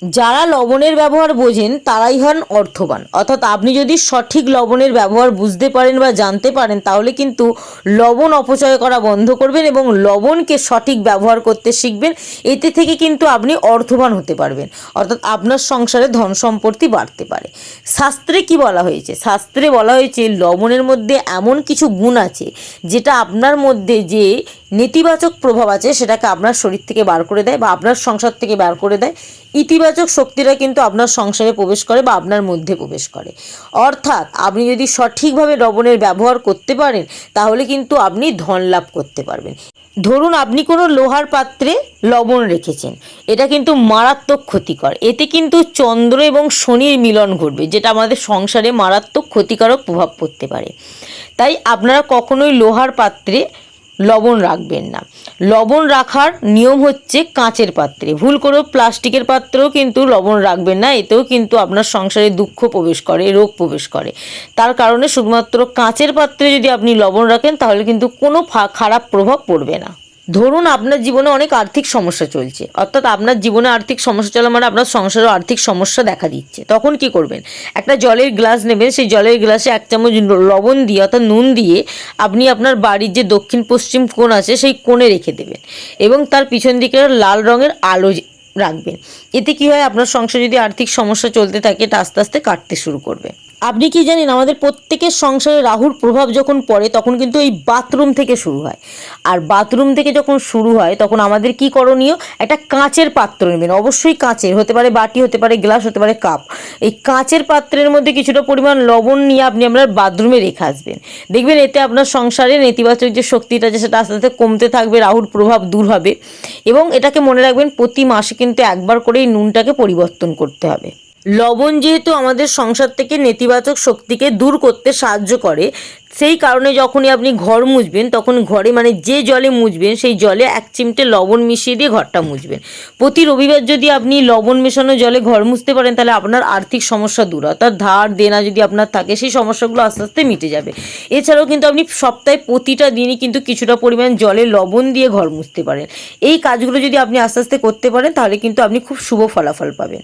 যারা লবণের ব্যবহার বোঝেন তারাই হন অর্থবান। অর্থাৎ আপনি যদি সঠিক লবণের ব্যবহার বুঝতে পারেন বা জানতে পারেন, তাহলে কিন্তু লবণ অপচয় করা বন্ধ করবেন এবং লবণকে সঠিক ব্যবহার করতে শিখবেন। এতে থেকে কিন্তু আপনি অর্থবান হতে পারবেন, অর্থাৎ আপনার সংসারে ধন সম্পত্তি বাড়তে পারে। শাস্ত্রে কি বলা হয়েছে? শাস্ত্রে বলা হয়েছে লবণের মধ্যে এমন কিছু গুণ আছে যেটা আপনার মধ্যে যে নেতিবাচক প্রভাব আছে সেটাকে আপনার শরীর থেকে বার করে দেয় বা আপনার সংসার থেকে বার করে দেয়। ইতিবাচক শক্তিটা কিন্তু আপনার সংসারে প্রবেশ করে বা আপনার মধ্যে প্রবেশ করে। অর্থাৎ আপনি যদি সঠিকভাবে লবণের ব্যবহার করতে পারেন, তাহলে কিন্তু আপনি ধন লাভ করতে পারবেন। ধরুন আপনি কোনো লোহার পাত্রে লবণ রেখেছেন, এটা কিন্তু মারাত্মক ক্ষতিকর। এতে কিন্তু চন্দ্র এবং শনির মিলন ঘটবে, যেটা আমাদের সংসারে মারাত্মক ক্ষতিকারক প্রভাব পড়তে পারে। তাই আপনারা কখনোই লোহার পাত্রে লবণ রাখবেন না। লবণ রাখার নিয়ম হচ্ছে কাঁচের পাত্রে। ভুল করেও প্লাস্টিকের পাত্রেও কিন্তু লবণ রাখবেন না, এতেও কিন্তু আপনার সংসারে দুঃখ প্রবেশ করে, রোগ প্রবেশ করে। তার কারণে শুধুমাত্র কাঁচের পাত্রে যদি আপনি লবণ রাখেন, তাহলে কিন্তু কোনো খারাপ প্রভাব পড়বে না। ধরুন আপনার জীবনে অনেক আর্থিক সমস্যা চলছে, অর্থাৎ আপনার জীবনে আর্থিক সমস্যা চলা মানে আপনার সংসারেও আর্থিক সমস্যা দেখা দিচ্ছে। তখন কি করবেন? একটা জলের গ্লাস নেবেন, সেই জলের গ্লাসে 1 চামচ লবণ দিয়ে অর্থাৎ নুন দিয়ে আপনি আপনার বাড়ির যে দক্ষিণ পশ্চিম কোণ আছে সেই কোণে রেখে দেবেন এবং তার পিছন দিকে লাল রঙের আলো রাখবেন। এতে কি হয়, আপনার সংসারে যদি আর্থিক সমস্যা চলতে থাকে এটা আস্তে আস্তে কাটতে শুরু করবে। আপনি কি জানেন, আমাদের প্রত্যেকের সংসারে রাহুর প্রভাব যখন পড়ে তখন কিন্তু এই বাথরুম থেকে শুরু হয়। আর বাথরুম থেকে যখন শুরু হয় তখন আমাদের কি করণীয়? একটা কাঁচের পাত্র নেবেন, অবশ্যই কাঁচের, হতে পারে বাটি, হতে পারে গ্লাস, হতে পারে কাপ। এই কাঁচের পাত্রের মধ্যে কিছুটা পরিমাণ লবণ নিয়ে আপনি আপনার বাথরুমে রেখে আসবেন। দেখবেন এতে আপনার সংসারে নেতিবাচক যে শক্তিটা আছে সেটা আস্তে আস্তে কমতে থাকবে, রাহুর প্রভাব দূর হবে। এবং এটাকে মনে রাখবেন, প্রতি মাসে কিন্তু একবার করে এই নুনটাকে পরিবর্তন করতে হবে। লবণ যেহেতু আমাদের সংসার থেকে নেতিবাচক শক্তিকে দূর করতে সাহায্য করে, সেই কারণে যখনই আপনি ঘর মুছবেন তখন ঘরে মানে যে জলে মুছবেন সেই জলে 1 চিমটে লবণ মিশিয়ে দিয়ে ঘরটা মুছবেন। প্রতি রবিবার যদি আপনি লবণ মেশানো জলে ঘর মুছতে পারেন, তাহলে আপনার আর্থিক সমস্যা দূর হয়। অর্থাৎ ধার দেনা যদি আপনার থাকে সেই সমস্যাগুলো আস্তে আস্তে মিটে যাবে। এছাড়াও কিন্তু আপনি সপ্তাহে প্রতিটা দিনই কিন্তু কিছুটা পরিমাণ জলে লবণ দিয়ে ঘর মুছতে পারেন। এই কাজগুলো যদি আপনি আস্তে আস্তে করতে পারেন, তাহলে কিন্তু আপনি খুব শুভ ফলাফল পাবেন।